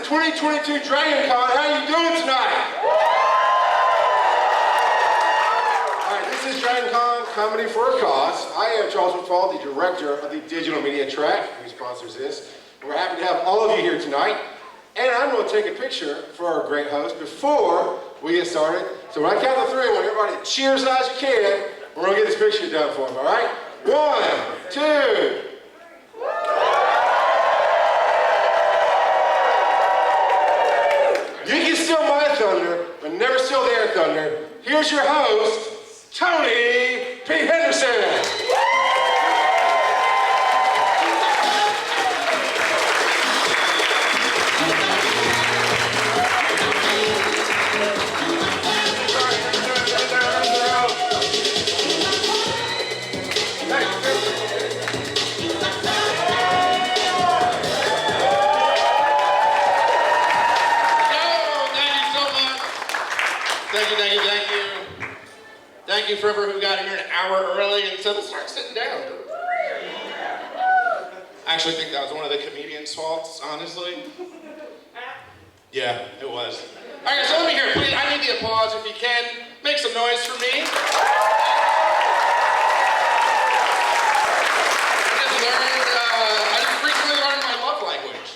2022 DragonCon. How are you doing tonight? All right, this is DragonCon Comedy for a Cause. I am Charles McFall, the director of the digital media track, who sponsors this. We're happy to have all of you here tonight. And I'm going to take a picture for our great host before we get started. So when I count to three, I want everybody to cheer as loud as you can. We're going to get this picture done for him, all right? 1, 2. You can steal my thunder, but never steal their thunder. Here's your host, Tony P. Henderson. Thank you for everyone who got here an hour early and said, let's start sitting down. I actually think that was one of the comedians' faults, honestly. Yeah, it was. All right, so let me hear it, please. I need the applause if you can. Make some noise for me. I just recently learned my love language,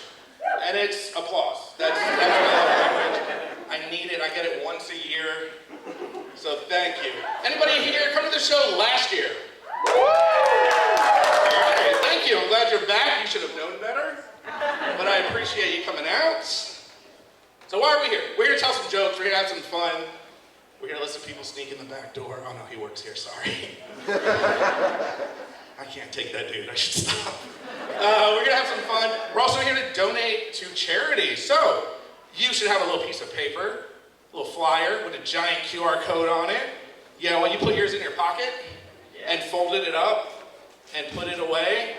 and it's applause. That's my love language. I need it. I get it once a year. So thank you. Anybody here come to the show last year? All right, thank you. I'm glad you're back. You should have known better. But I appreciate you coming out. So why are we here? We're here to tell some jokes. We're here to have some fun. We're here to listen to people sneak in the back door. Oh no, he works here, sorry. I can't take that dude, I should stop. We're gonna have some fun. We're also here to donate to charity. So you should have a little piece of paper, a little flyer with a giant QR code on it. You know, when you put yours in your pocket and folded it up and put it away.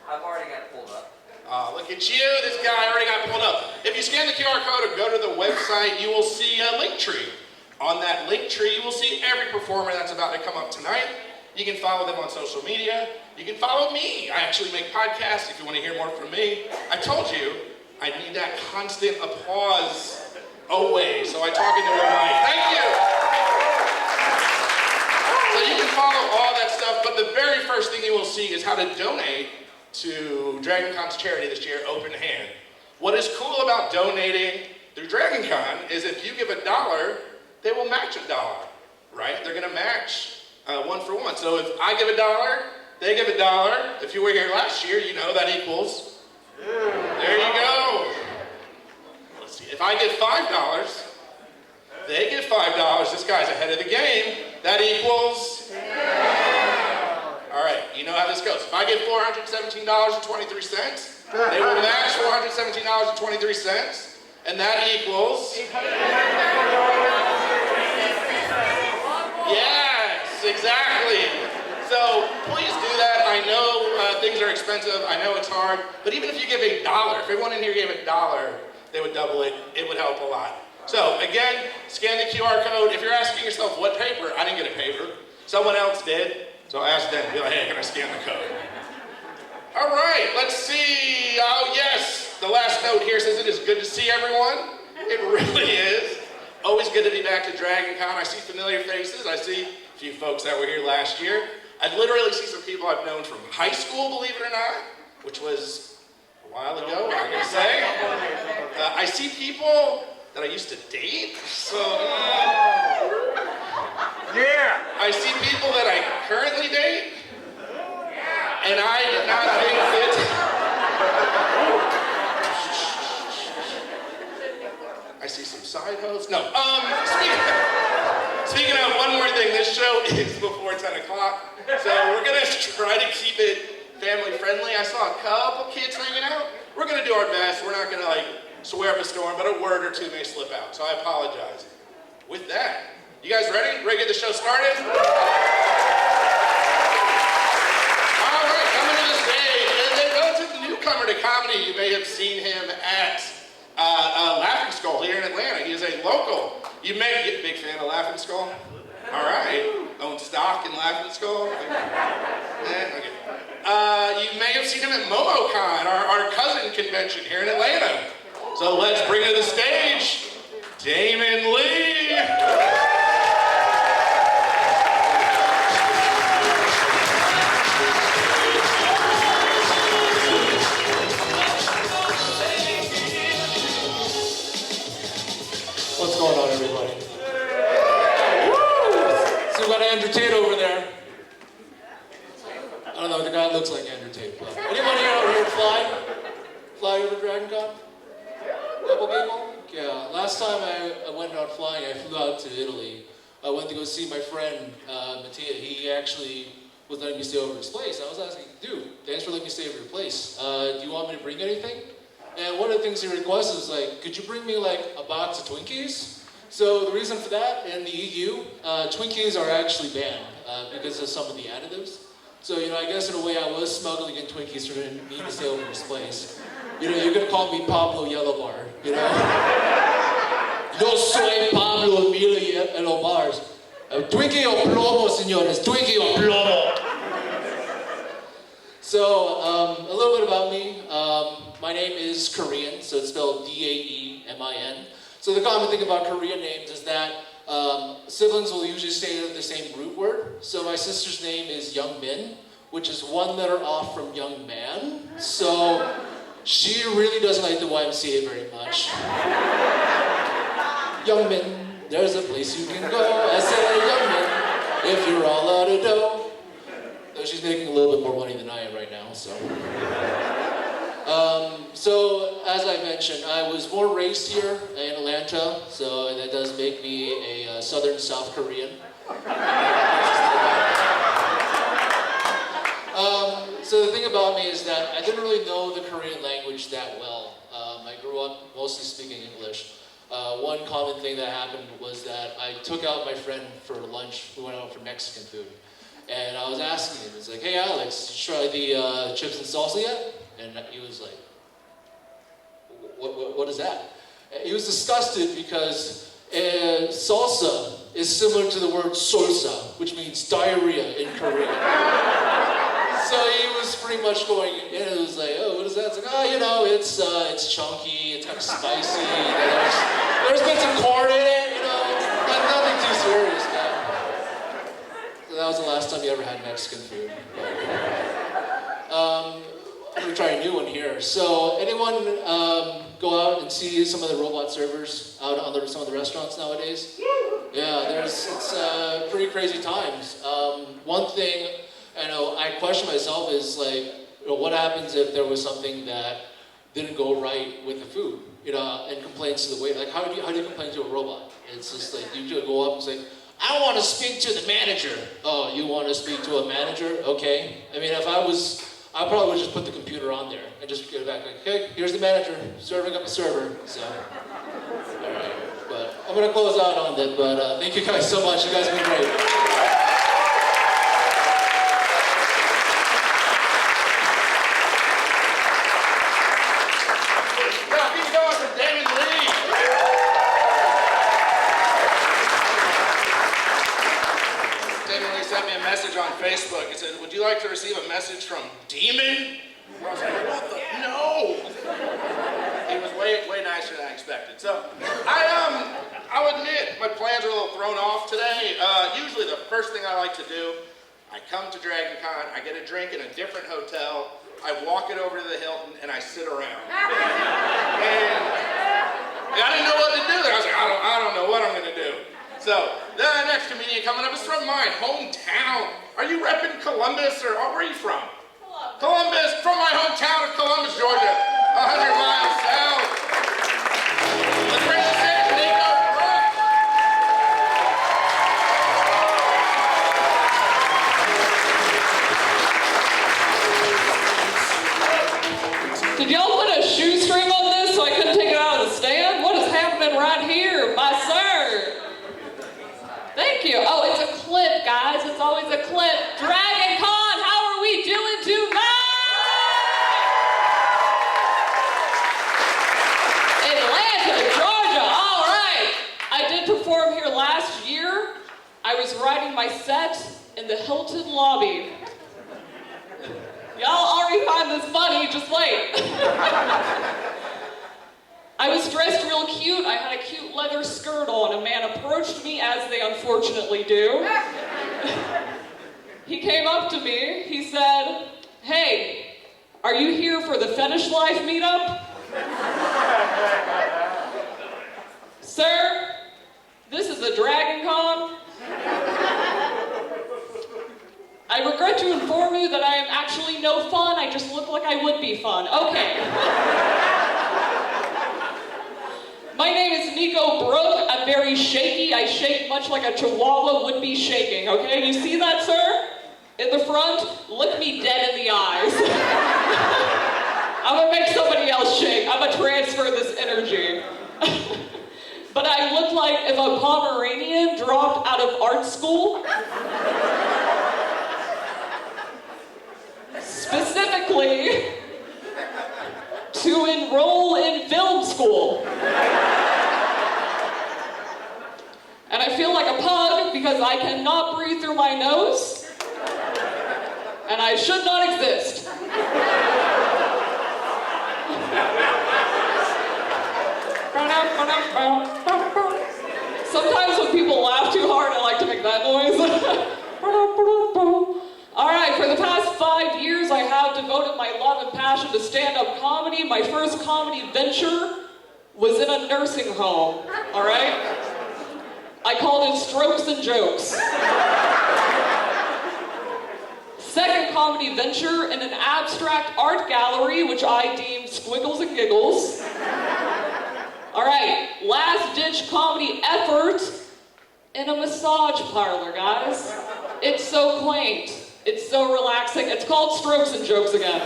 I've already got it pulled up. Look at you, this guy already got pulled up. If you scan the QR code or go to the website, you will see a link tree. On that link tree, you will see every performer that's about to come up tonight. You can follow them on social media. You can follow me. I actually make podcasts if you want to hear more from me. I told you, I need that constant applause always, so I talk into a mic. Thank you. So you can follow all that stuff, but the very first thing you will see is how to donate to DragonCon's charity this year, Open Hand. What is cool about donating through DragonCon is if you give $1, they will match $1, right? They're gonna match 1 for 1. So if I give $1, they give $1. If you were here last year, you know that equals. There you go. If I get $5, they get $5. This guy's ahead of the game. That equals. All right, you know how this goes. If I get $417.23, they will match $417.23, and that equals. Yes, exactly. So please do that. I know things are expensive. I know it's hard. But even if you give $1, if everyone in here gave $1, they would double it. It would help a lot. So again, scan the QR code. If you're asking yourself, what paper? I didn't get a paper. Someone else did. So ask them. Be like, hey, can I scan the code? All right, let's see. Oh, yes. The last note here says it is good to see everyone. It really is. Always good to be back to DragonCon. I see familiar faces. I see a few folks that were here last year. I literally see some people I've known from high school, believe it or not, which was a while ago, I'm gonna say. I see people that I used to date, so yeah. I see people that I currently date, and I did not think fit. I see some side hoes. No. Speaking of one more thing, this show is before 10 o'clock, so we're gonna try to keep it family friendly. I saw a couple kids hanging out. We're gonna do our best. We're not gonna swear up a storm, but a word or two may slip out, so I apologize. With that, you guys ready? Ready to get the show started? All right, coming to the stage is a relative newcomer to comedy. You may have seen him at Laughing Skull here in Atlanta. He is a local. You may get a big fan of Laughing Skull. All right, own stock in Laughing Skull. Okay. You may have seen him at MomoCon, our cousin convention here in Atlanta. So let's bring to the stage, Damon Lee. What's going on, everybody? Woo! So we got Andrew Tate over there. I don't know, the guy looks like Andrew Tate. But anybody out here fly? Fly over DragonCon? Couple people? Yeah. Last time I went out flying, I flew out to Italy. I went to go see my friend Mattia. He actually was letting me stay over his place. I was asking, dude, thanks for letting me stay over your place. Do you want me to bring anything? And one of the things he requested was like, could you bring me like a box of Twinkies? So the reason for that, in the EU, Twinkies are actually banned because of some of the additives. So, you know, I guess in a way I was smuggling in Twinkies for me to stay over his place. You know, you're gonna call me Pablo Yellow Bar, you know? Yo soy Pablo Emilio Yellow Bars. Twinkie o plomo, señores, Twinkie o plomo. So, a little bit about me. My name is Korean, so it's spelled D-A-E-M-I-N. So the common thing about Korean names is that siblings will usually say the same root word. So my sister's name is Young Min, which is one letter off from Young Man. So she really doesn't like the YMCA very much. Young Min, there's a place you can go. I said, Young Min, if you're all out of dough. Though she's making a little bit more money than I am right now, so. So, as I mentioned, I was born raised here in Atlanta, so that does make me a Southern South Korean. So the thing about me is that I didn't really know the Korean language that well. I grew up mostly speaking English. One common thing that happened was that I took out my friend for lunch. We went out for Mexican food. And I was asking him, it's like, hey Alex, did you try the chips and salsa yet? And he was like, what is that? He was disgusted because salsa is similar to the word salsa, which means diarrhea in Korean. So he was pretty much going, and it was like, oh, what is that? It's like, oh, you know, it's chunky, it's kind of spicy. There's been some corn in it, you know, nothing too serious, man. So that was the last time you ever had Mexican food. I'm gonna try a new one here. So anyone go out and see some of the robot servers out on some of the restaurants nowadays? Yeah, it's pretty crazy times. One thing I know I question myself is like, you know, what happens if there was something that didn't go right with the food? You know, and complaints to the waiter. Like, how do you complain to a robot? It's just like you just go up and say, I want to speak to the manager. Oh, you want to speak to a manager? Okay. I mean, if I probably would just put the computer on there and just get it back like, okay, here's the manager serving up a server. So, all right. But I'm gonna close out on that. But thank you guys so much. You guys have been great. Facebook, it said, would you like to receive a message from Demon? I was like, what the? No! He was way nicer than I expected. So, I'll admit, my plans are a little thrown off today. Usually the first thing I like to do, I come to DragonCon, I get a drink in a different hotel, I walk it over to the Hilton, and I sit around. And I didn't know what to do there. I was like, I don't know what I'm gonna do. So, the next comedian coming up is from my hometown. Are you repping Columbus, or where are you from? Columbus, from my hometown of Columbus, Georgia, 100 miles south. Let's bring the stage, Nico Brooks. Did y'all put a shoestring on this so I couldn't take it out of the stand? What is happening right here, my sir? Thank you. Oh, it's a clip, guys. It's always a clip. DragonCon, how are we doing tonight? Atlanta, Georgia. All right. I did perform here last year. I was writing my set in the Hilton lobby. Y'all already find this funny. Just wait. I was dressed real cute. I had a cute leather skirt on. A man approached me, as they unfortunately do. He came up to me. He said, "Hey, are you here for the Fetish Life meetup?" "Sir, this is a DragonCon. I regret to inform you that I am actually no fun. I just look like I would be fun." Okay. My name is Nico Brooke. I'm very shaky. I shake much like a chihuahua would be shaking, okay? You see that, sir? In the front, look me dead in the eyes. I'm gonna make somebody else shake. I'm gonna transfer this energy. But I look like if a Pomeranian dropped out of art school. Specifically, to enroll in film school. And I feel like a pug because I cannot breathe through my nose, and I should not exist. Sometimes when people laugh too hard, I like to make that noise. All right, for the past 5 years, I have devoted my love and passion to stand-up comedy. My first comedy venture was in a nursing home, all right? I called it Strokes and Jokes. Second comedy venture in an abstract art gallery, which I deemed Squiggles and Giggles. All right, last-ditch comedy effort in a massage parlor, guys. It's so quaint. It's so relaxing. It's called Strokes and Jokes again.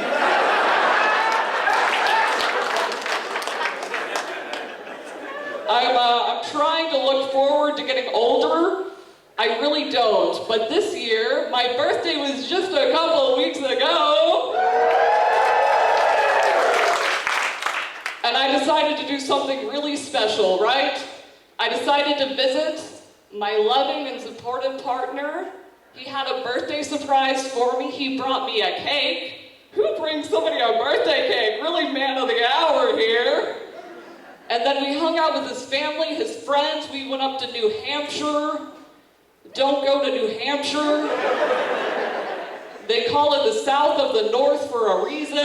I'm trying to look forward to getting older. I really don't. But this year, my birthday was just a couple of weeks ago. And I decided to do something really special, right? I decided to visit my loving and supportive partner. He had a birthday surprise for me. He brought me a cake. Who brings somebody a birthday cake? Really man of the hour here. And then we hung out with his family, his friends. We went up to New Hampshire. Don't go to New Hampshire. They call it the South of the North for a reason.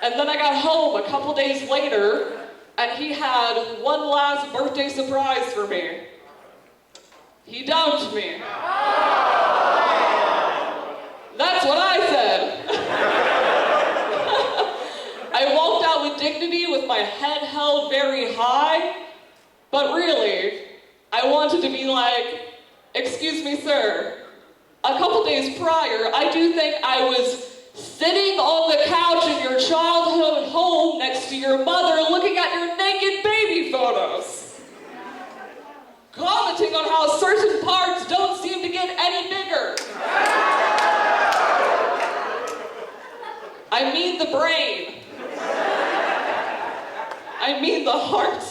And then I got home a couple days later, and he had one last birthday surprise for me. He dumped me. That's what I said. I walked out with dignity with my head held very high, but really, I wanted to be like, "Excuse me, sir. A couple days prior, I do think I was sitting on the couch in your childhood home next to your mother looking at your naked baby photos, commenting on how certain parts don't seem to get any bigger. I mean the brain. I mean the heart.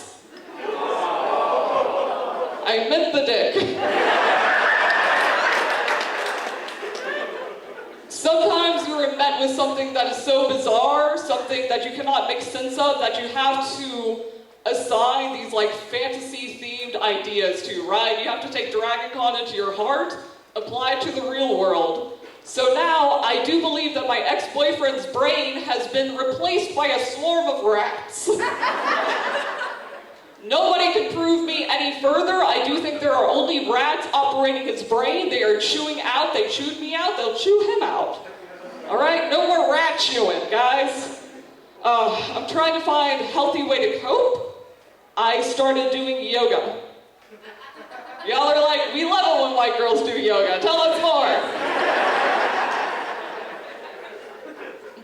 I meant the dick." Sometimes you are met with something that is so bizarre, something that you cannot make sense of, that you have to assign these like fantasy-themed ideas to, right? You have to take DragonCon into your heart, apply it to the real world. So now, I do believe that my ex-boyfriend's brain has been replaced by a swarm of rats. Nobody can prove me any further. I do think there are only rats operating his brain. They are chewing out. They chewed me out. They'll chew him out. All right? No more rat chewing, guys. I'm trying to find a healthy way to cope. I started doing yoga. Y'all are like, "We love it when white girls do yoga. Tell us more."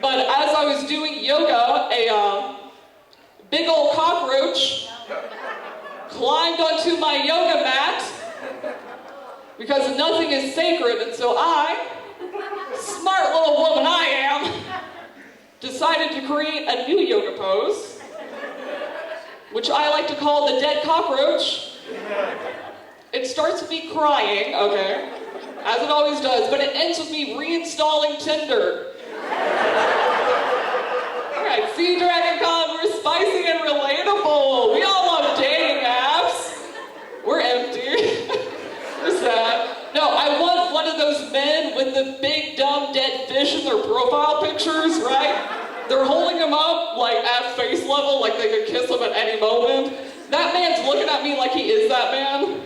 But as I was doing yoga, a big old cockroach climbed onto my yoga mat because nothing is sacred, and so I, smart little woman I am, decided to create a new yoga pose, which I like to call the dead cockroach. It starts with me crying, okay, as it always does, but it ends with me reinstalling Tinder. All right, See, DragonCon, we're spicy and relatable. We all love dating apps. We're empty. We're sad. No, I want one of those men with the big, dumb, dead fish in their profile pictures, right? They're holding him up, like, at face level, like they could kiss him at any moment. That man's looking at me like he is that man.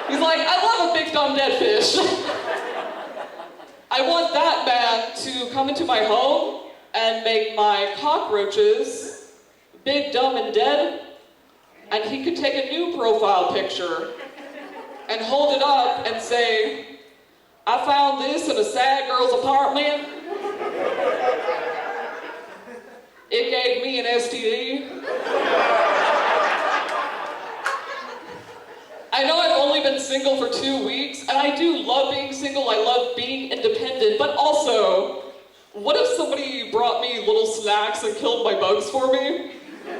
He's like, I love a big, dumb, dead fish. I want that man to come into my home and make my cockroaches big, dumb, and dead, and he could take a new profile picture and hold it up and say, I found this in a sad girl's apartment. It gave me an STD. I know I've only been single for 2 weeks, and I do love being single, I love being independent, but also, what if somebody brought me little snacks and killed my bugs for me?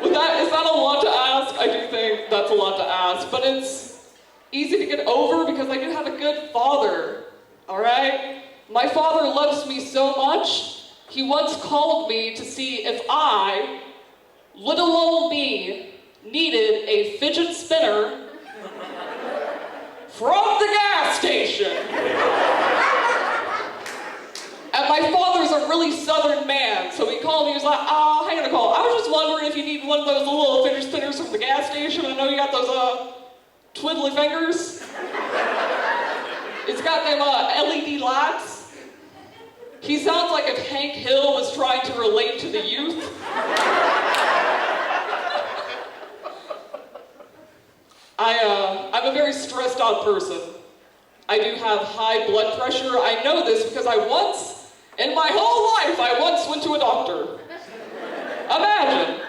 Is that a lot to ask? I do think that's a lot to ask, but it's easy to get over because I do have a good father, all right? My father loves me so much, he once called me to see if I, little old me, needed a fidget spinner from the gas station. And my father's a really southern man, so he called me, he was like, oh, hang on a call. I was just wondering if you need one of those little fidget spinners from the gas station. I know you got those, twiddly fingers. It's got them, LED lights. He sounds like if Hank Hill was trying to relate to the youth. I'm a very stressed out person. I do have high blood pressure. I know this because in my whole life, I once went to a doctor. Imagine.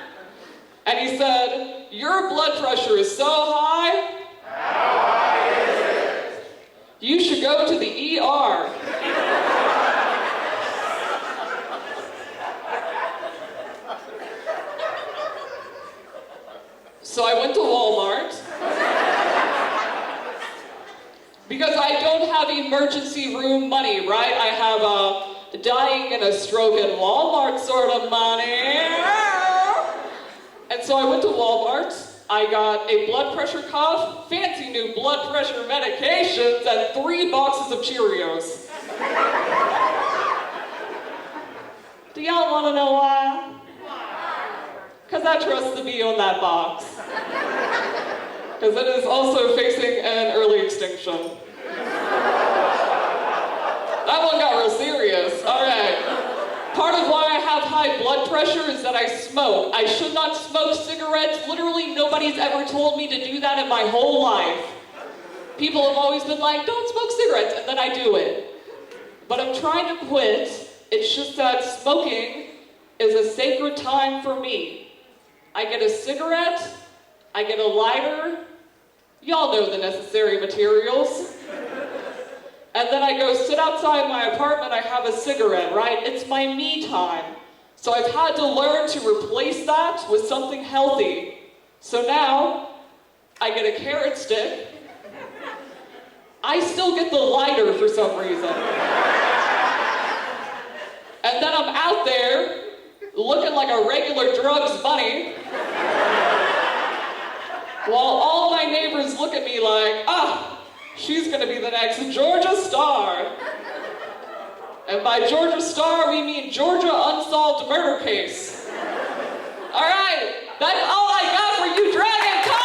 And he said, your blood pressure is so high. How high is it? You should go to the ER. So I went to Walmart. Because I don't have emergency room money, right? I have dying in a stroke in Walmart sort of money. And so I went to Walmart. I got a blood pressure cuff, fancy new blood pressure medications, and 3 boxes of Cheerios. Do y'all want to know why? Because I trust the bee on that box. Because it is also facing an early extinction. That one got real serious. All right. Part of why I have high blood pressure is that I smoke. I should not smoke cigarettes. Literally, nobody's ever told me to do that in my whole life. People have always been like, don't smoke cigarettes, and then I do it. But I'm trying to quit. It's just that smoking is a sacred time for me. I get a cigarette, I get a lighter, y'all know the necessary materials. And then I go sit outside my apartment, I have a cigarette, right? It's my me time. So I've had to learn to replace that with something healthy. So now, I get a carrot stick. I still get the lighter for some reason. And then I'm out there, looking like a regular drugs bunny, while all my neighbors look at me like, she's gonna be the next Georgia Star. And by Georgia Star, we mean Georgia Unsolved Murder Case. All right, that's all I got for you, DragonCon.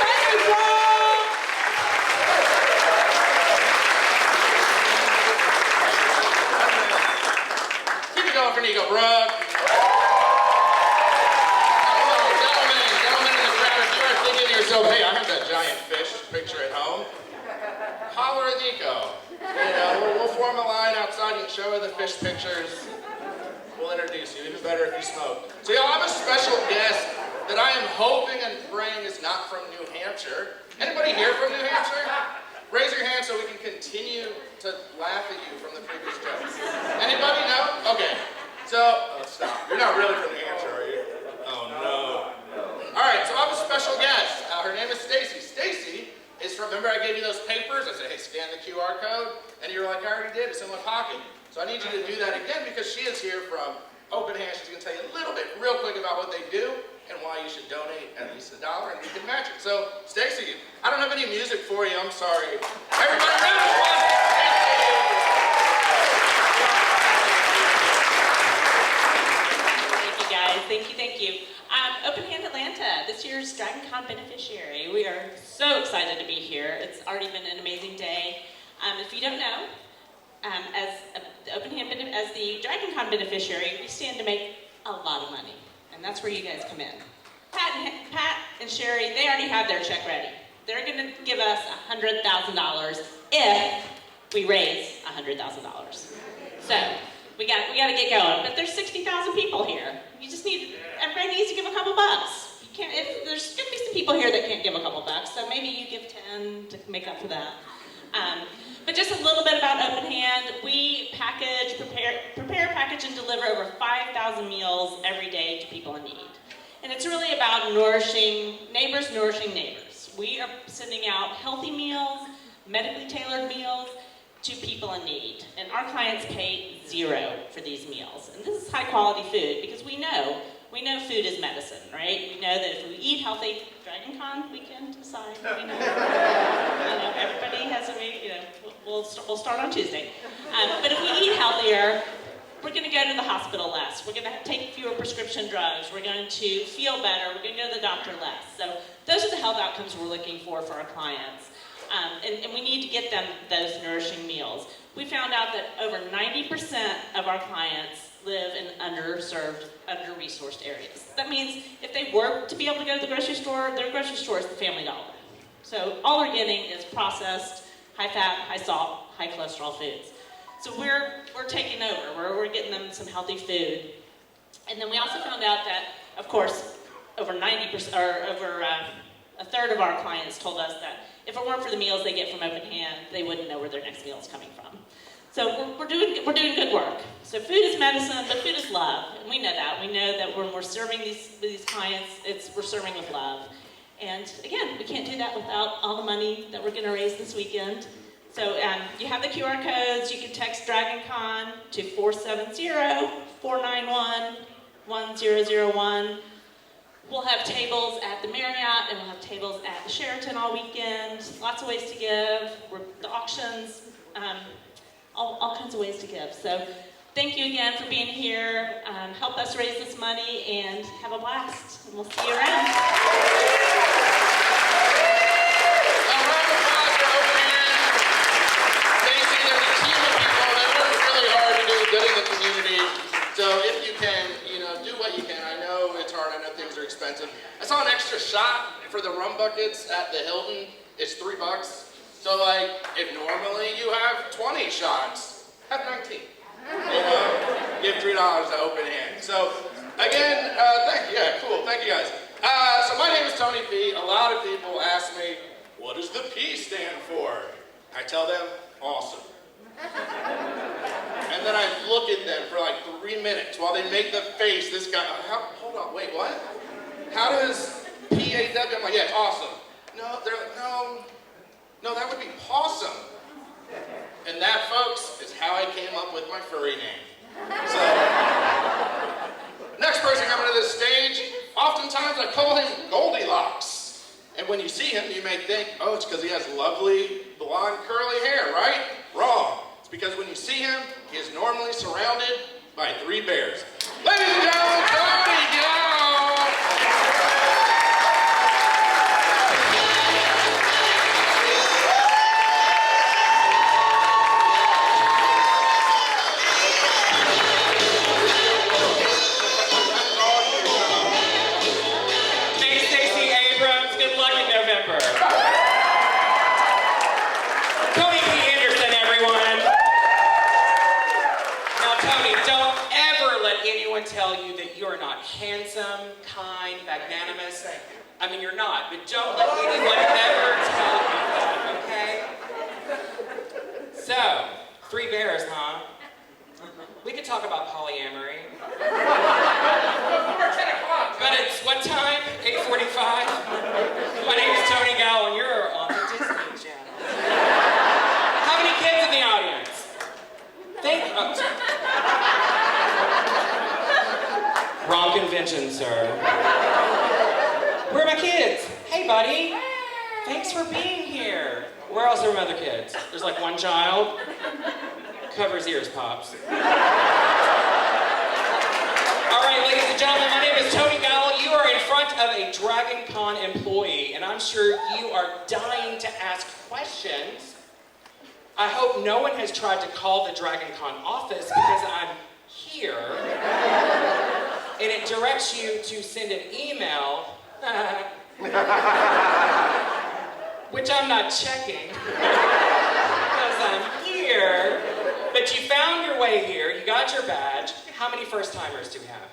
Thank you so much. Keep it going for Nico Brooke. Yourself, hey, I have that giant fish picture at home. Holler at Nico. You know, we'll form a line outside and show her the fish pictures. We'll introduce you, even better if you smoke. So, y'all, I have a special guest that I am hoping and praying is not from New Hampshire. Anybody here from New Hampshire? Raise your hand so we can continue to laugh at you from the previous jokes. Anybody? No? Okay. So, stop. You're not really from New Hampshire, are you? Oh, no. All right, so I have a special guest. Her name is Stacy. Stacy is from, remember I gave you those papers? I said, hey, scan the QR code. And you were like, I already did, it's in my pocket. So I need you to do that again because she is here from Open Hand. She's going to tell you a little bit, real quick, about what they do and why you should donate at least $1 and we can match it. So, Stacy, I don't have any music for you, I'm sorry. Everybody, round of applause for Stacy! Thank you. Open Hand Atlanta, this year's DragonCon beneficiary. We are so excited to be here. It's already been an amazing day. If you don't know, as the DragonCon beneficiary, we stand to make a lot of money, and that's where you guys come in. Pat and Sherry, they already have their check ready. They're going to give us $100,000 if we raise $100,000. So we got to get going. But there's 60,000 people here. You just need, everybody needs to give a couple bucks. You can't. There's going to be some people here that can't give a couple bucks, so maybe you give 10 to make up for that. But just a little bit about Open Hand. We prepare, package, and deliver over 5,000 meals every day to people in need. And it's really about nourishing neighbors. We are sending out healthy meals, medically tailored meals to people in need. And our clients pay $0 for these meals. And this is high quality food because we know food is medicine, right? We know that if we eat healthy, DragonCon weekend aside, we know, everybody has a way, we'll start on Tuesday. But if we eat healthier, we're going to go to the hospital less. We're going to take fewer prescription drugs. We're going to feel better. We're going to go to the doctor less. So those are the health outcomes we're looking for our clients. And we need to get them those nourishing meals. We found out that over 90% of our clients live in underserved, under-resourced areas. That means if they were to be able to go to the grocery store, their grocery store is the Family Dollar. So all they're getting is processed, high-fat, high-salt, high-cholesterol foods. So we're taking over. We're getting them some healthy food. And then we also found out that, of course, over 90%, or over a third of our clients told us that if it weren't for the meals they get from Open Hand, they wouldn't know where their next meal is coming from. So we're doing good work. So food is medicine, but food is love, and we know that. We know that when we're serving these clients, we're serving with love. And again, we can't do that without all the money that we're going to raise this weekend. So you have the QR codes. You can text DragonCon to 470-491-1001. We'll have tables at the Marriott, and we'll have tables at the Sheraton all weekend. Lots of ways to give. The auctions, all kinds of ways to give. So thank you again for being here. Help us raise this money and have a blast. And we'll see you around. Good in the community. So if you can, do what you can. I know it's hard. I know things are expensive. I saw an extra shot for the rum buckets at the Hilton. It's $3. So if normally you have 20 shots, have 19. Give $3 to Open Hand. So again, thank you. Yeah, cool. Thank you guys. So my name is Tony P. A lot of people ask me, what does the P stand for? I tell them, awesome. And then I look at them for like 3 minutes while they make the face. This guy, hold on, wait, what? How does P-A-W? I'm like, yeah, it's awesome. No, they're like, no, that would be pawsome. And that, folks, is how I came up with my furry name. So, next person coming to this stage, oftentimes I call him Goldilocks. And when you see him, you may think, oh, it's because he has lovely, blonde, curly hair, right? Wrong. It's because when you see him, he is normally surrounded by 3 bears. Ladies and gentlemen, Tony, go! Tell you that you're not handsome, kind, magnanimous. I mean, you're not, but don't let anyone ever tell you that, okay? So, 3 bears, huh? We could talk about polyamory. But it's what time? 8:45? My name is Tony Gow, and you're on the Disney imagine, sir. Where are my kids? Hey, buddy. Thanks for being here. Where else are my other kids? There's like one child. Cover his ears, Pops. All right, ladies and gentlemen, my name is Tony Gowell. You are in front of a DragonCon employee, and I'm sure you are dying to ask questions. I hope no one has tried to call the DragonCon office because I'm here. And it directs you to send an email, which I'm not checking because I'm here. But you found your way here, you got your badge. How many first-timers do we have?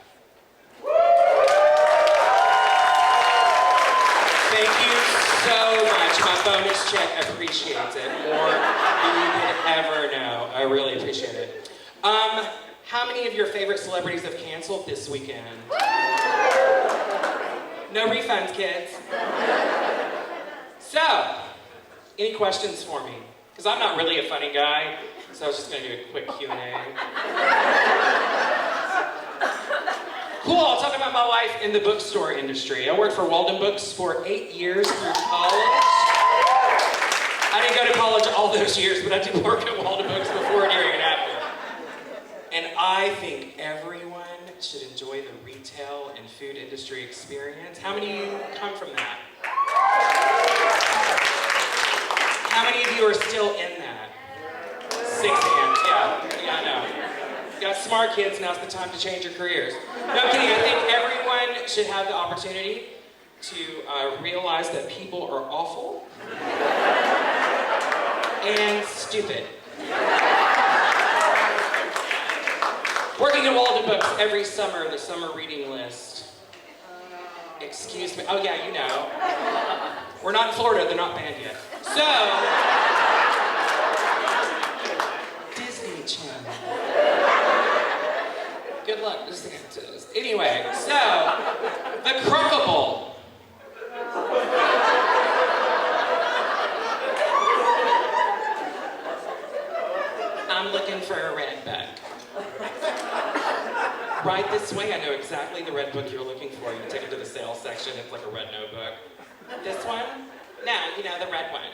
Thank you so much. My bonus check appreciates it more than you could ever know. I really appreciate it. How many of your favorite celebrities have canceled this weekend? No refunds, kids. So, any questions for me? Because I'm not really a funny guy, so I was just going to do a quick Q&A. Cool, I'll talk about my life in the bookstore industry. I worked for Walden Books for 8 years through college. I didn't go to college all those years, but I did work at Walden Books before, during, and after. And I think everyone should enjoy the retail and food industry experience. How many of you come from that? How many of you are still in that? 6 hands, yeah, I know. You got smart kids, now's the time to change your careers. No, I'm kidding, I think everyone should have the opportunity to realize that people are awful and stupid. Working at Walden Books every summer, the summer reading list. Excuse me, oh yeah, you know. We're not in Florida, they're not banned yet. So, Disney Channel. Good luck listening to this. Anyway, so, the Crookable. I'm looking for a red book. Right this way, I know exactly the red book you're looking for. You take it to the sales section, it's like a red notebook. This one? No, you know, the red one.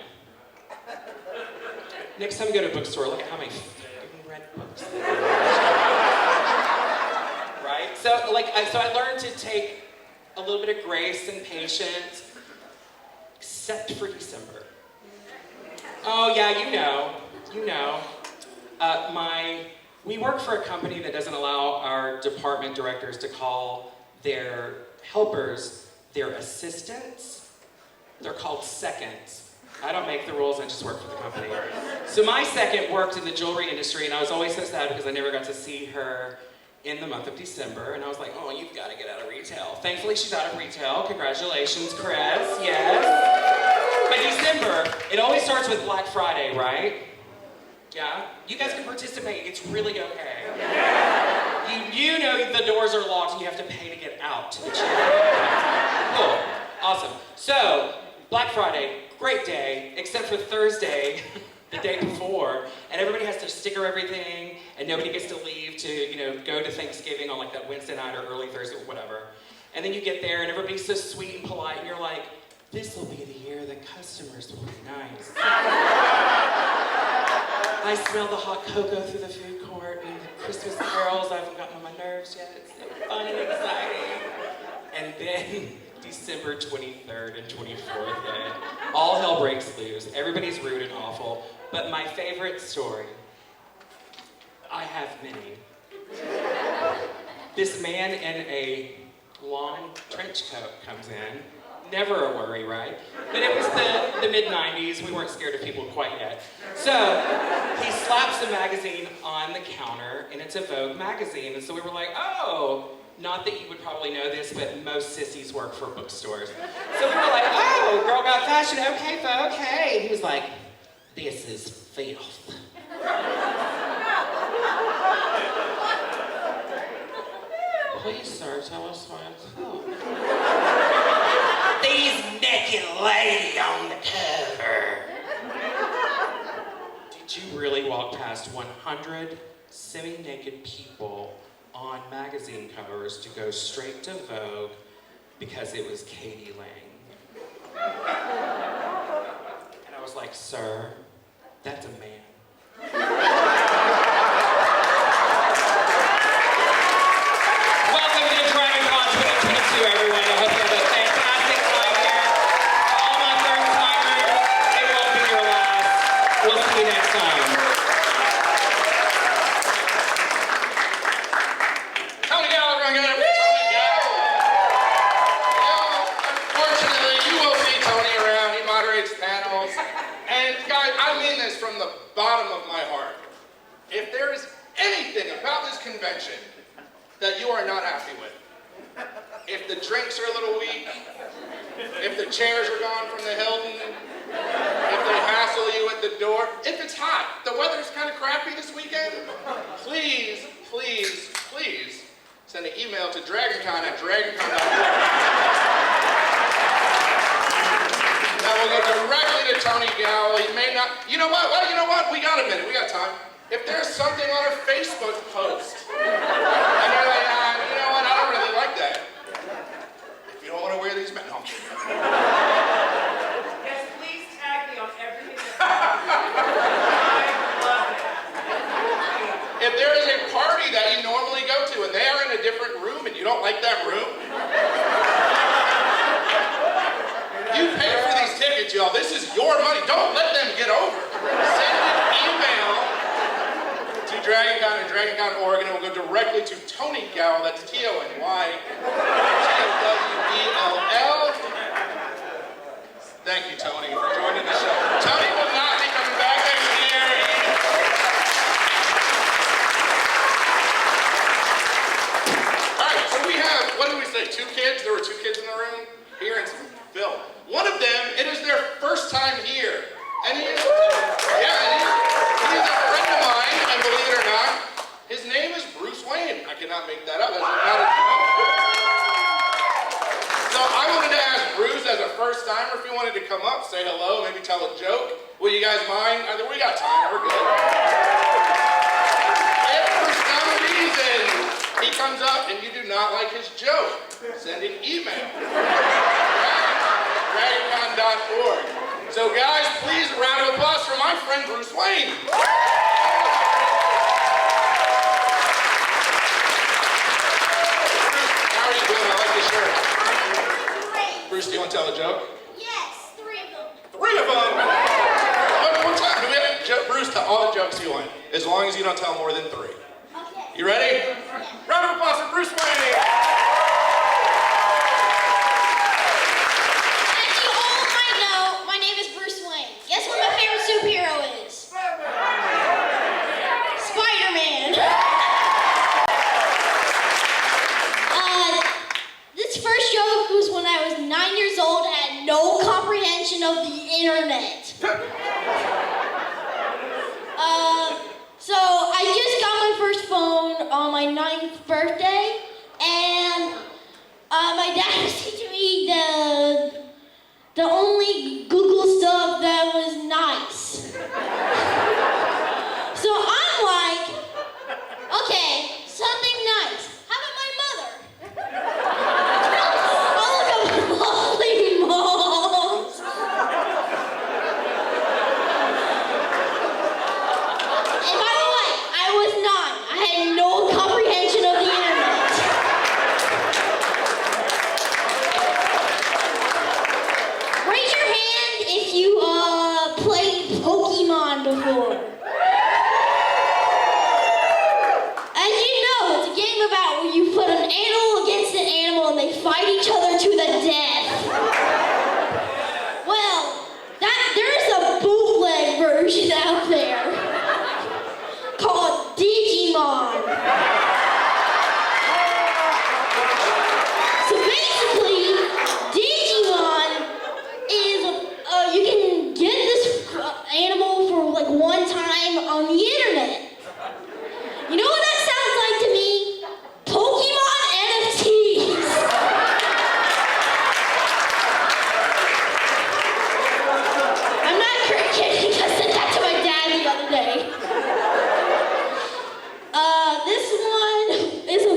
Next time you go to a bookstore, look at how many red books there are. Right? So I learned to take a little bit of grace and patience, except for December. Oh yeah, you know. We work for a company that doesn't allow our department directors to call their helpers their assistants. They're called seconds. I don't make the rules, I just work for the company. So my second worked in the jewelry industry, and I was always so sad because I never got to see her in the month of December, and I was like, oh, you've got to get out of retail. Thankfully, she's out of retail. Congratulations, Chris. Yes. But December, it always starts with Black Friday, right? Yeah? You guys can participate. It's really okay. You know the doors are locked and you have to pay to get out. Cool. Awesome. So, Black Friday, great day, except for Thursday, the day before, and everybody has to sticker everything, and nobody gets to leave to, go to Thanksgiving on like that Wednesday night or early Thursday or whatever. And then you get there and everybody's so sweet and polite, and you're like, this will be the year that customers will be nice. I smell the hot cocoa through the food court and the Christmas carols. I haven't gotten on my nerves yet. It's so fun and exciting. And then December 23rd and 24th day, all hell breaks loose. Everybody's rude and awful. But my favorite story, I have many. This man in a long trench coat comes in. Never a worry, right? But it was the mid-90s. We weren't scared of people quite yet. So he slaps a magazine on the counter, and it's a Vogue magazine. And so we were like, oh, not that you would probably know this, but most sissies work for bookstores. So we were like, oh, Girl Got Fashion, okay, Vogue, hey. He was like, this is filth. Please, sir, tell us why it's filth. These naked lady on the cover. Did you really walk past 100 semi-naked people on magazine covers to go straight to Vogue because it was Katie Lang. And I was like, sir, that's a man. Welcome to DragonCon 2022, everyone. I hope you have a fantastic time here. All my first timers, it won't be your last. We'll see you next time. Tony Gallagher, I'm gonna Tony Gallagher. Unfortunately, you will see Tony around. He moderates panels. And guys, I mean this from the bottom of my heart. If there is anything about this convention that you are not happy with, if the drinks are a little weak, if the chairs are gone from the Hilton, if they hassle you at the door, if it's hot, the weather's kind of crappy this weekend, please, please, please send an email to DragonCon@DragonCon.org. That will go directly to Tony Gallo. He may not, you know what? Well, you know what? We got a minute, we got time. If there's something on a Facebook post, and you're like, you know what? I don't really like that. If you don't want to wear these, no. I'm kidding. Yes, please tag me on everything I love it. If there is a party that you normally go to and they are in a different room and you don't like that room, you pay for these tickets, y'all. This is your money. Don't let them get over. Send an email to DragonCon at DragonCon.org and it will go directly to Tony Gowell. That's TonyGowell. Thank you, Tony, for joining the show. Tony will not be coming back next year. All right, so we have, what did we say, 2 kids? There were 2 kids in the room here and some film. One of them, it is their first time here. And he is, he is a friend of mine, and believe it or not, his name is Bruce Wayne. I cannot make that up. That's not a joke. So I wanted to ask Bruce as a first timer if he wanted to come up, say hello, maybe tell a joke. Will you guys mind? We got time, we're good. If for some reason he comes up and you do not like his joke, send an email. DragonCon.org. So guys, please a round of applause for my friend Bruce Wayne. How are you doing? I like your shirt. Bruce, do you want to tell a joke? Yes, 3 of them. 3 of them? One time. Do we have Bruce, tell all the jokes you want, as long as you don't tell more than 3. Okay. You ready? Yeah. Round of applause for Bruce Wayne. As you all might know, my name is Bruce Wayne. Guess what my favorite superhero is? Spider-Man. This first joke was when I was 9 years old and had no comprehension of the internet. So I just got my first phone on my 9th birthday, and my dad was teaching me the only Google stuff that was nice. So I'm like, okay, something nice. How about my mother? I'll look up lollipops. And by the way, I was 9. I had no comprehension of the internet. Raise your hand if you played Pokemon before. As you know, it's a game about where you put an animal against an animal and they fight each other to the death. Well, there's a bootleg version out there called Digimon. So basically, Digimon is, you can get this animal for like one time on the internet. You know what that sounds like to me? Pokemon NFTs. I'm not kidding, I said that to my dad the other day. This one is a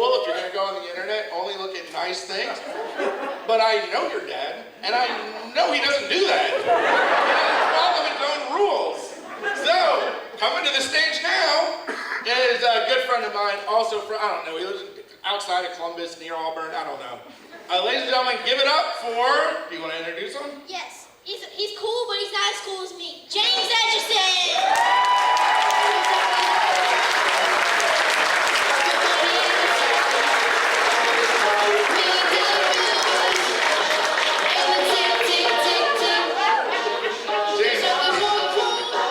rule, if you're gonna go on the internet, only look at nice things. But I know your dad, and I know he doesn't do that. He doesn't follow his own rules. So, coming to the stage now is a good friend of mine, also from, I don't know, he lives outside of Columbus, near Auburn, I don't know. Ladies and gentlemen, give it up for, do you want to introduce him? Yes, he's cool, but he's not as cool as me. James Edgerton!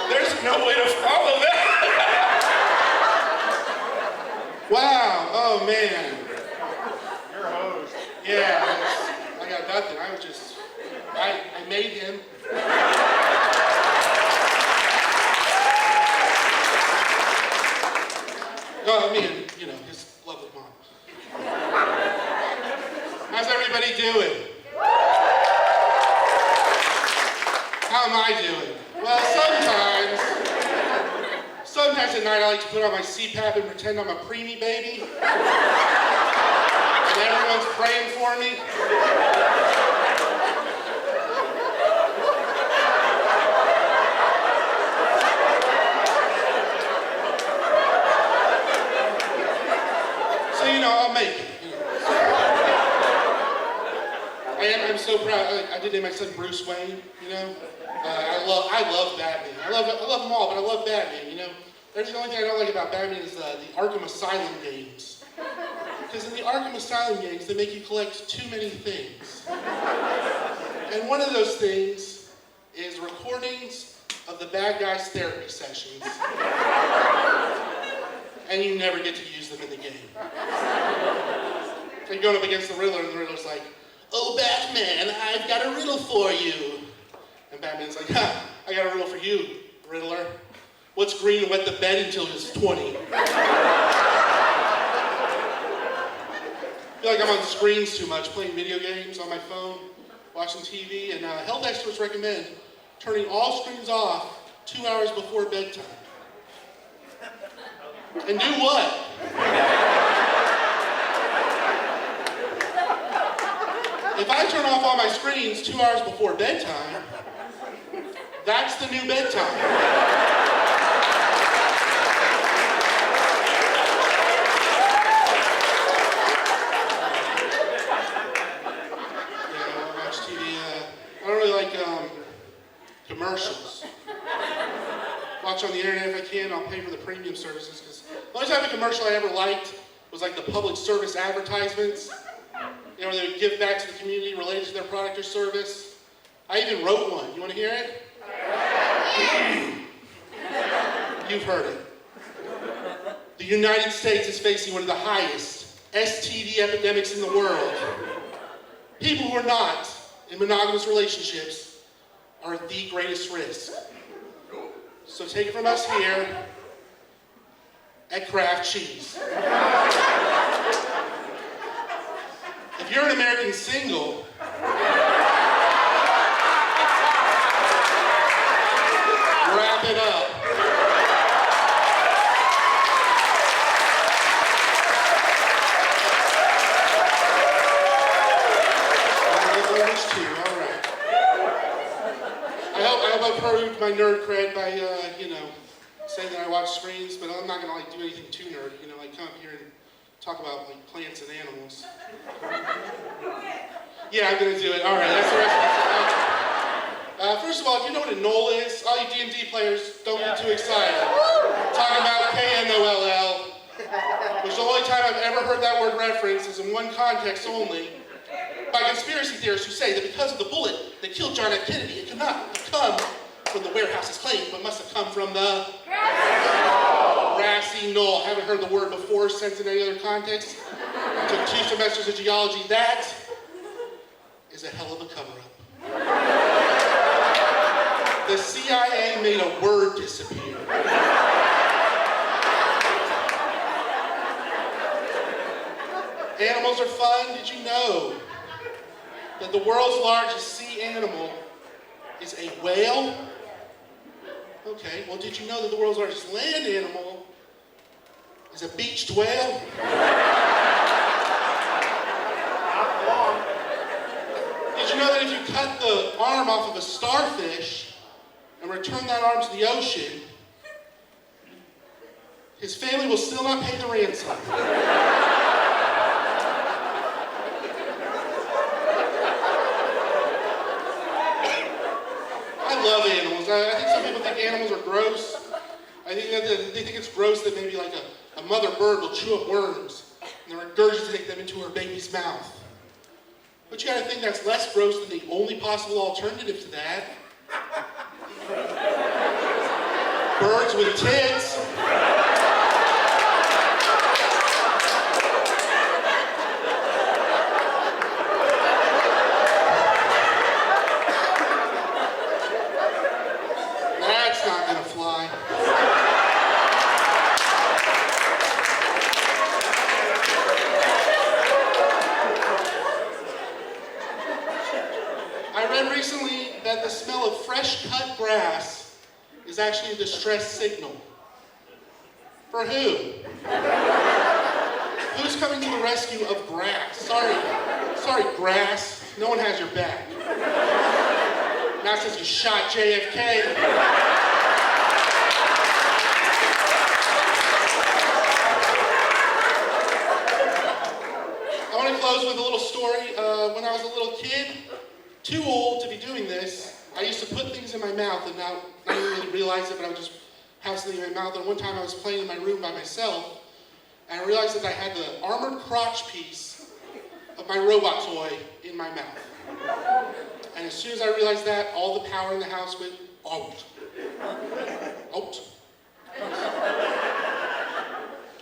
There's no way to follow that. Wow, oh man. You're a host. Yeah, I got nothing. I was just, I made him. Oh, me and, you know, his lovely mom. How's everybody doing? How am I doing? Well, sometimes at night I like to put on my CPAP and pretend I'm a preemie baby. And everyone's praying for me. So, you know, I'll make it. You know. I'm so proud. I did name my son Bruce Wayne, you know. I love Batman. I love them all, but I love Batman, you know. There's the only thing I don't like about Batman is the Arkham Asylum games. Because in the Arkham Asylum games, they make you collect too many things. And one of those things is recordings of the bad guys' therapy sessions. And you never get to use them in the game. So you're going up against the Riddler, and the Riddler's like, "Oh, Batman, I've got a riddle for you." And Batman's like, "Ha, I got a riddle for you, Riddler. What's green and wet the bed until it's 20? I feel like I'm on screens too much, playing video games on my phone, watching TV, and health experts recommend turning all screens off 2 hours before bedtime. And do what? If I turn off all my screens 2 hours before bedtime, that's the new bedtime. I don't really like commercials. Watch on the internet if I can. I'll pay for the premium services because the only type of commercial I ever liked was like the public service advertisements. You know, where they would give back to the community related to their product or service. I even wrote one. You want to hear it? You've heard it. The United States is facing one of the highest STD epidemics in the world. People who are not in monogamous relationships are at the greatest risk. So take it from us here at Kraft Cheese. If you're an American single, wrap it up. I hope I proved my nerd cred by, you know, saying that I watch screens, but I'm not gonna like do anything too nerdy, you know, like come up here and talk about like plants and animals. Yeah, I'm gonna do it. All right, that's the rest of the First of all, if you know what a knoll is, all you D&D players, don't get too excited. Talking about KNOLL, which the only time I've ever heard that word referenced is in one context only, by conspiracy theorists who say that because of the bullet that killed John F. Kennedy, it could not have come from the warehouse's claim, but must have come from the grassy knoll. I haven't heard the word before since in any other context. I took 2 semesters of geology. That is a hell of a cover-up. The CIA made a word disappear. Animals are fun. Did you know that the world's largest sea animal is a whale? Okay, well, did you know that the world's largest land animal is a beached whale? you know that if you cut the arm off of a starfish and return that arm to the ocean, his family will still not pay the ransom? I love animals. I think some people think animals are gross. I think that they think it's gross that maybe like a mother bird will chew up worms and then regurgitate them into her baby's mouth. But you gotta think that's less gross than the only possible alternative to that. Birds with tits. That's not gonna fly. I read recently that the smell of fresh cut grass is actually a distress signal. For who? Who's coming to the rescue of grass? Sorry, grass. No one has your back. Not since you shot JFK. I want to close with a little story. When I was a little kid, too old to be doing this, I used to put things in my mouth and not even really realize it, but I would just have something in my mouth. And one time I was playing in my room by myself, and I realized that I had the armored crotch piece of my robot toy in my mouth. And as soon as I realized that, all the power in the house went out. Out.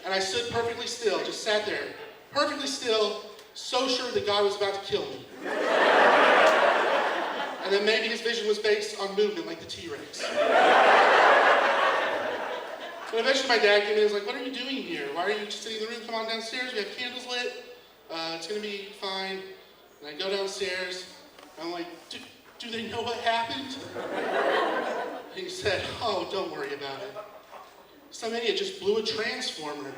And I stood perfectly still, just sat there, perfectly still, so sure that God was about to kill me. And then maybe his vision was based on movement, like the T-Rex. But eventually my dad came in and was like, "What are you doing here? Why are you just sitting in the room? Come on downstairs, we have candles lit. It's gonna be fine." And I go downstairs, and I'm like, do they know what happened? And he said, "Oh, don't worry about it. Some idiot just blew a transformer."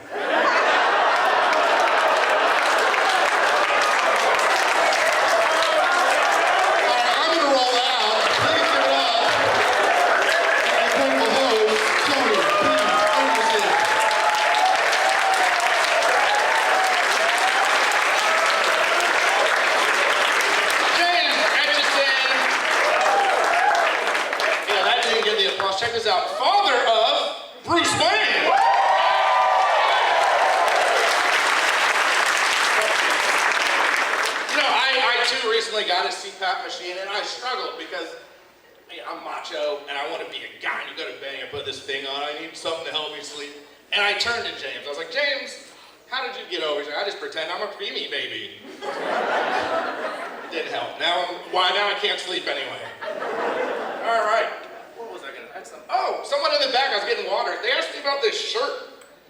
Check this out. Father of Bruce Wayne. You know, I too recently got a CPAP machine, and I struggled because I'm macho and I want to be a guy. You go to bed and put this thing on. I need something to help me sleep. And I turned to James. I was like, "James, how did you get over here?" "I just pretend I'm a preemie baby." Didn't help. Now I can't sleep anyway. All right. Oh, someone in the back, I was getting water. They asked me about this shirt.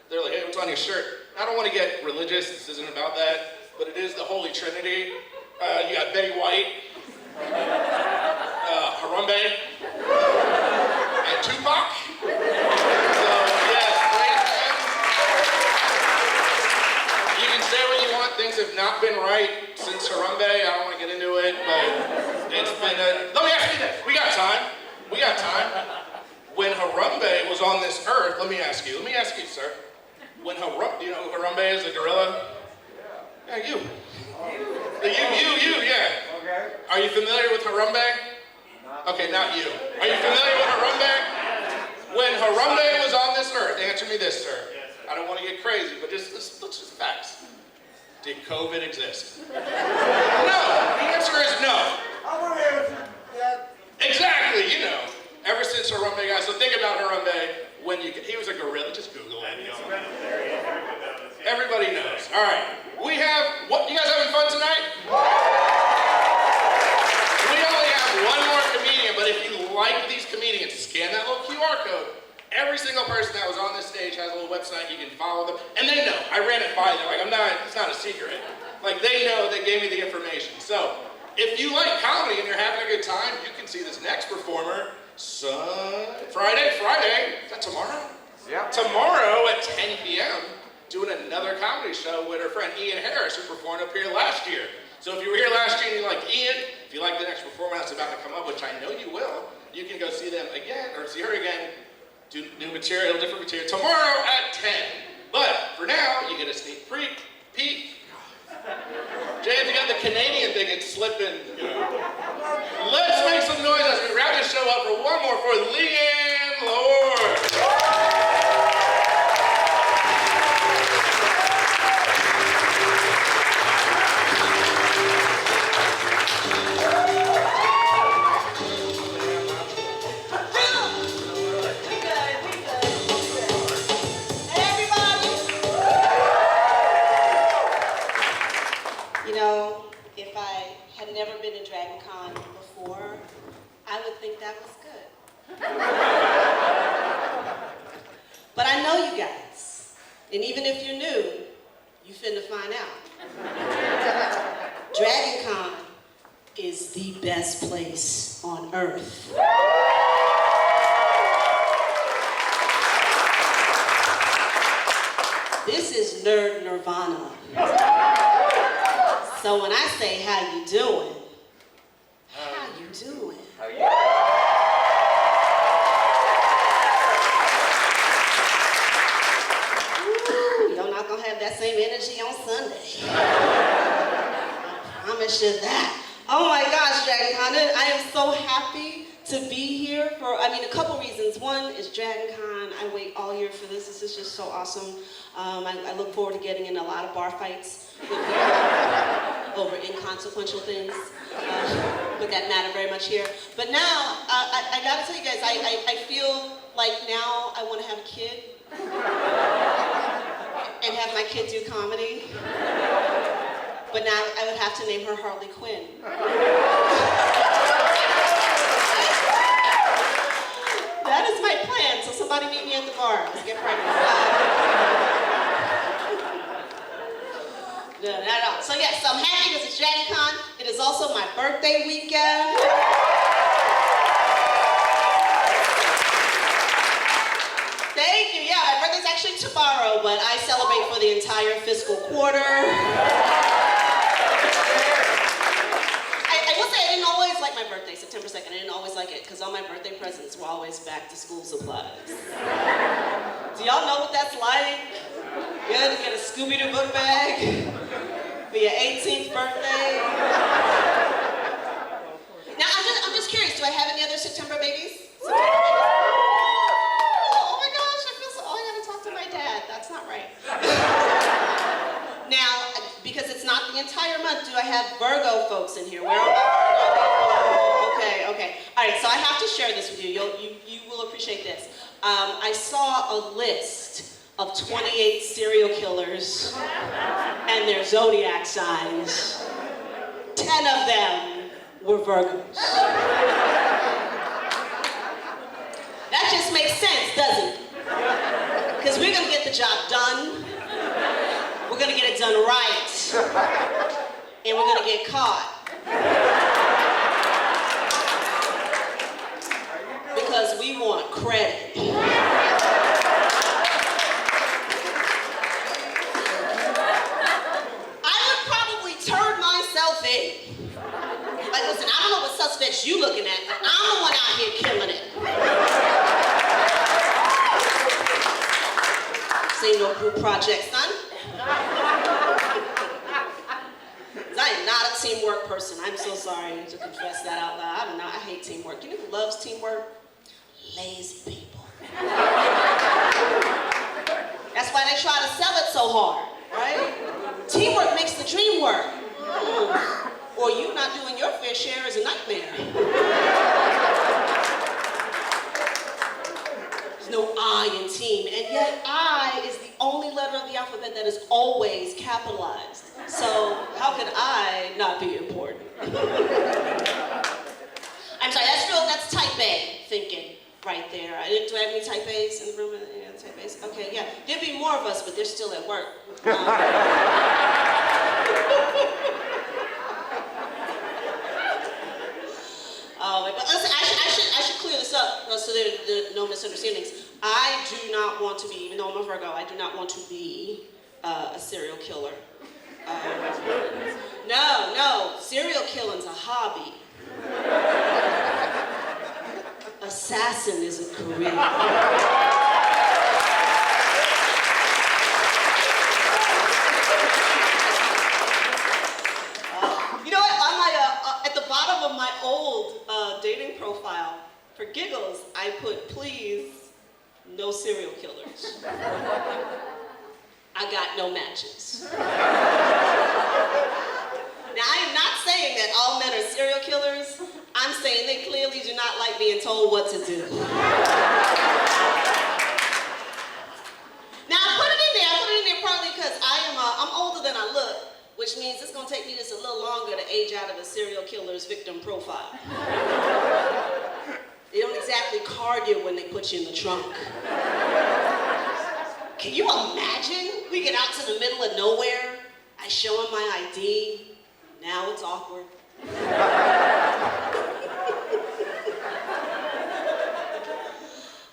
They're like, "Hey, what's on your shirt?" I don't want to get religious. This isn't about that. But it is the Holy Trinity. You got Betty White, Harambe, and Tupac. So, yes, praise God. You can say what you want. Things have not been right since Harambe. I don't want to get into it, but it's been Let me ask you this. We got time. When Harambe was on this earth, let me ask you, sir. Do you know who Harambe is, the gorilla? Yeah, you. You, yeah. Okay. Are you familiar with Harambe? Okay, not you. Are you familiar with Harambe? When Harambe was on this earth, answer me this, sir. I don't want to get crazy, but let's just facts. Did COVID exist? No. The answer is no. I want to answer that. Exactly, you know. Ever since Harambe, guys, so think about Harambe when he was a gorilla. Just Google it. Everybody knows. All right. We have, you guys having fun tonight? We only have one more comedian, but if you like these comedians, scan that little QR code. Every single person that was on this stage has a little website. You can follow them. And they know. I ran it by them. Like, it's not a secret. Like, they know, they gave me the information. So, if you like comedy and you're having a good time, you can see this next performer Friday? Is that tomorrow? Yeah. Tomorrow at 10 p.m. doing another comedy show with her friend Ian Harris, who performed up here last year. So if you were here last year and you like Ian, if you like the next performer that's about to come up, which I know you will, you can go see them again, or see her again, do new material, different material, tomorrow at 10. But for now, you get a sneak peek. Jay, if you got the Canadian thing, it's slipping, you know. Let's make some noise as we wrap this show up for one more for Leanne Lord. If I had never been to DragonCon before, I would think that was good. But I know you guys, and even if you're new, you finna find out. DragonCon is the best place on earth. This is nerd nirvana. So when I say how you doing, how you doing? Ooh, y'all not gonna have that same energy on Sunday. I promise you that. Oh my gosh, DragonCon, I am so happy to be here for, a couple reasons. One is DragonCon. I wait all year for this. This is just so awesome. I look forward to getting in a lot of bar fights with people over inconsequential things, but that matter very much here. But now, I gotta tell you guys, I feel like now I want to have a kid and have my kid do comedy. But now I would have to name her Harley Quinn. That is my plan, so somebody meet me at the bar. Let's get pregnant. No. So yes, I'm happy because it's DragonCon. It is also my birthday weekend. Thank you. Yeah, my birthday's actually tomorrow, but I celebrate for the entire fiscal quarter. I will say I didn't always like my birthday, September 2nd. I didn't always like it because all my birthday presents were always back to school supplies. Do y'all know what that's like? You had to get a Scooby-Doo book bag for your 18th birthday. Now, I'm just curious, do I have any other September babies? Oh my gosh, I feel so, I gotta talk to my dad. That's not right. Now, because it's not the entire month, do I have Virgo folks in here? Where are my Okay. All right, so I have to share this with you. You will appreciate this. I saw a list of 28 serial killers and their zodiac signs. 10 of them were Virgos. That just makes sense, doesn't it? Because we're gonna get the job done. We're gonna get it done right. And we're gonna get caught. Because we want credit. I would probably turn myself in. Like, listen, I don't know what suspects you looking at, but I'm the one out here killing it. This ain't no group project, son. I am not a teamwork person. I'm so sorry to confess that out loud. I don't know, I hate teamwork. You know who loves teamwork? Lazy people. That's why they try to sell it so hard, right? Teamwork makes the dream work. Or you not doing your fair share is a nightmare. There's no I in team, and yet I is the only letter of the alphabet that is always capitalized. So how could I not be important? I'm sorry, that's type A thinking right there. Do I have any type A's in the room? Yeah, type A's? Okay, yeah. There'd be more of us, but they're still at work. But listen, I should clear this up so there are no misunderstandings. I do not want to be, even though I'm a Virgo, I do not want to be a serial killer. No, serial killing's a hobby. Assassin is a career. You know what? On my, at the bottom of my old dating profile, for giggles, I put, please, no serial killers. I got no matches. Now, I am not saying that all men are serial killers. I'm saying they clearly do not like being told what to do. Now, I put it in there partly because I'm older than I look, which means it's gonna take me just a little longer to age out of a serial killer's victim profile. They don't exactly card you when they put you in the trunk. Can you imagine? We get out to the middle of nowhere, I show him my ID, now it's awkward.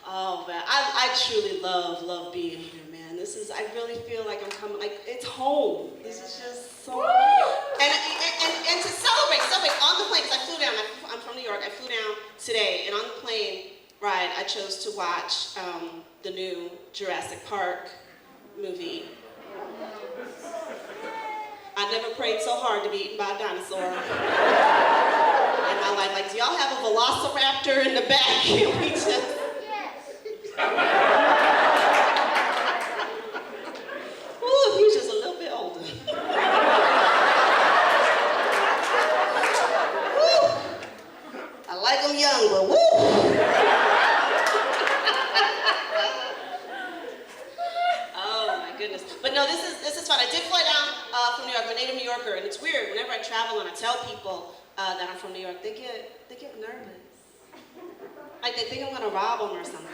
Oh man, I truly love being here, man. I really feel like I'm coming, like it's home. This is just so, and to celebrate on the plane, because I flew down, I'm from New York, I flew down today, and on the plane ride, I chose to watch the new Jurassic Park movie. I never prayed so hard to be eaten by a dinosaur in my life. Like, do y'all have a velociraptor in the back? Can we just... Ooh, he's just a little bit older. Woo. I like him young, but woo! But no, this is fun. I did fly down from New York. I'm a native New Yorker, and it's weird. Whenever I travel and I tell people that I'm from New York, they get nervous. Like they think I'm gonna rob them or something.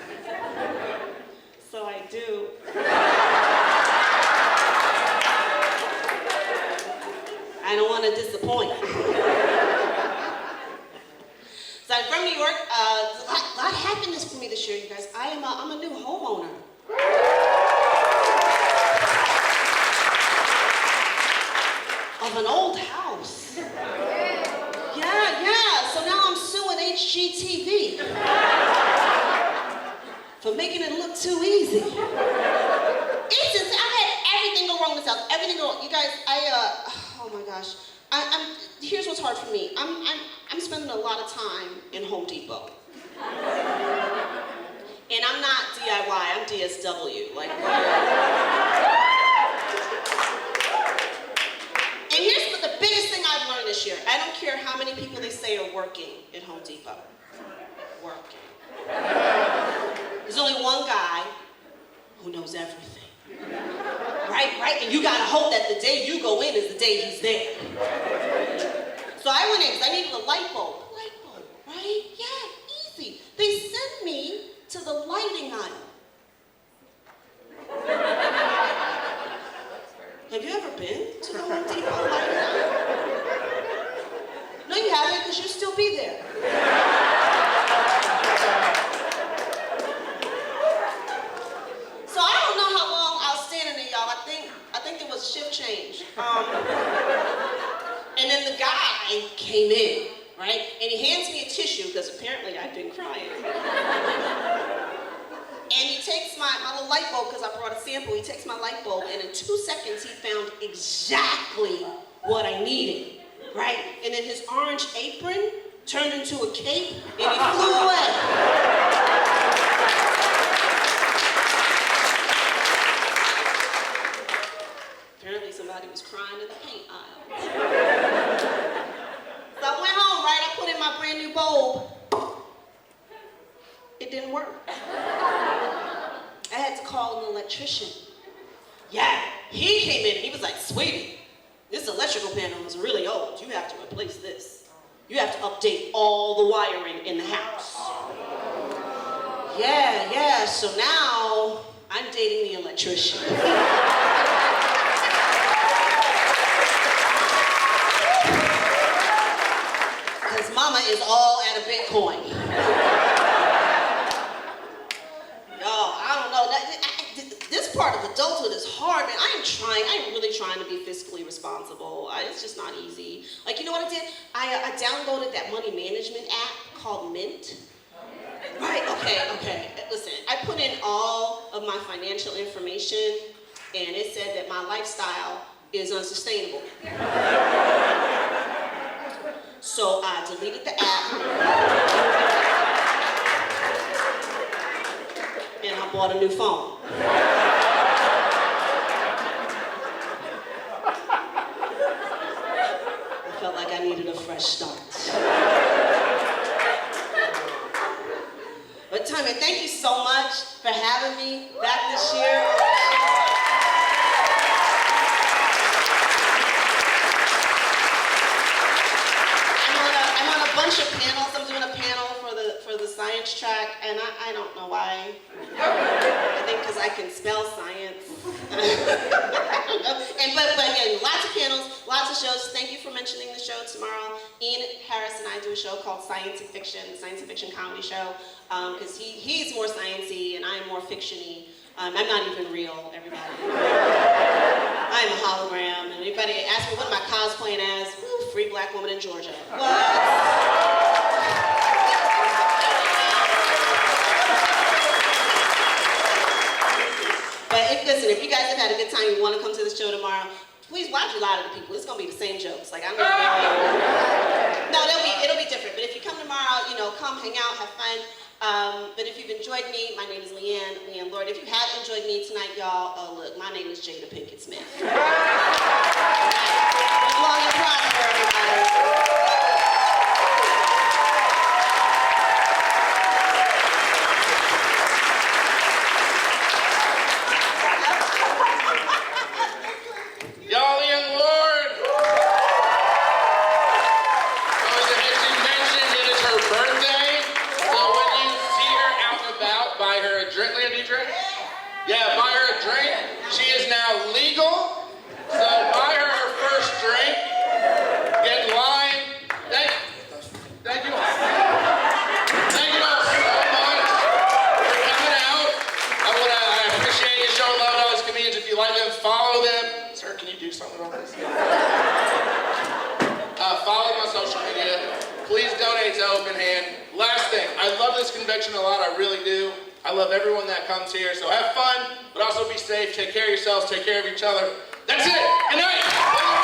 So I do. I don't want to disappoint. So I'm from New York. A lot happened for me this year, you guys. I'm a new homeowner. Of an old house. Yeah. So now I'm suing HGTV for making it look too easy. It's just, I had everything go wrong in this house. Everything go wrong. You guys, oh my gosh. Here's what's hard for me. I'm spending a lot of time in Home Depot. And I'm not DIY, I'm DSW. Like, and here's the biggest thing I've learned this year. I don't care how many people they say are working at Home Depot. Working. There's only one guy who knows everything. Right? And you gotta hope that the day you go in is the day he's there. So I went in because I needed a light bulb. A light bulb, right? Yeah, easy. They sent me to the lighting aisle. Have you ever been to the Home Depot lighting aisle? No, you haven't, because you'll still be there. So I don't know how long I was standing there, y'all. I think it was shift change. And then the guy came in, right? And he hands me a tissue, because apparently I've been crying. And he takes my little light bulb, because I brought a sample, he takes my light bulb, and in 2 seconds he found exactly what I needed, right? And then his orange apron turned into a cape, and he flew away. Apparently somebody was crying in the paint aisle. So I went home, right? I put in my brand new bulb. It didn't work. I had to call an electrician. Yeah, he came in and he was like, sweetie, this electrical panel is really old. You have to replace this. You have to update all the wiring in the house. Yeah, so now I'm dating the electrician. Because mama is all out of Bitcoin. This part of adulthood is hard, man. I'm really trying to be fiscally responsible. It's just not easy. Like, you know what I did? I downloaded that money management app called Mint. Right, okay. Listen, I put in all of my financial information, and it said that my lifestyle is unsustainable. So I deleted the app, and I bought a new phone. I felt like I needed a fresh start. But Tommy, thank you so much for having me back this year. I'm on a bunch of panels. I'm doing a panel for the science track, and I don't know why. I think because I can spell science. But yeah, lots of panels, lots of shows. Thank you for mentioning the show tomorrow. Ian Harris and I do a show called Science and Fiction comedy show, because he's more sciencey and I'm more fiction-y. I'm not even real, everybody. I'm a hologram, and anybody asks me what am I cosplaying as? Woo, free black woman in Georgia. What? But listen, if you guys have had a good time, you want to come to the show tomorrow, please watch a lot of the people. It's gonna be the same jokes. Like I'm gonna no, it'll be different. But if you come tomorrow, come hang out, have fun. But if you've enjoyed me, my name is Leanne Lord. If you have enjoyed me tonight, y'all, look, my name is Jada Pinkett Smith. Live long and prosper, everybody. Yeah, buy her a drink. She is now legal, so buy her her first drink. Get in line. Thank you all. Thank you all so much for coming out. I appreciate you showing love to all these comedians. If you like them, follow them. Sir, can you do something on this? Follow them on social media. Please donate to Open Hand. Last thing, I love this convention a lot. I really do. I love everyone that comes here, so have fun, but also be safe. Take care of yourselves, take care of each other. That's it. Good night.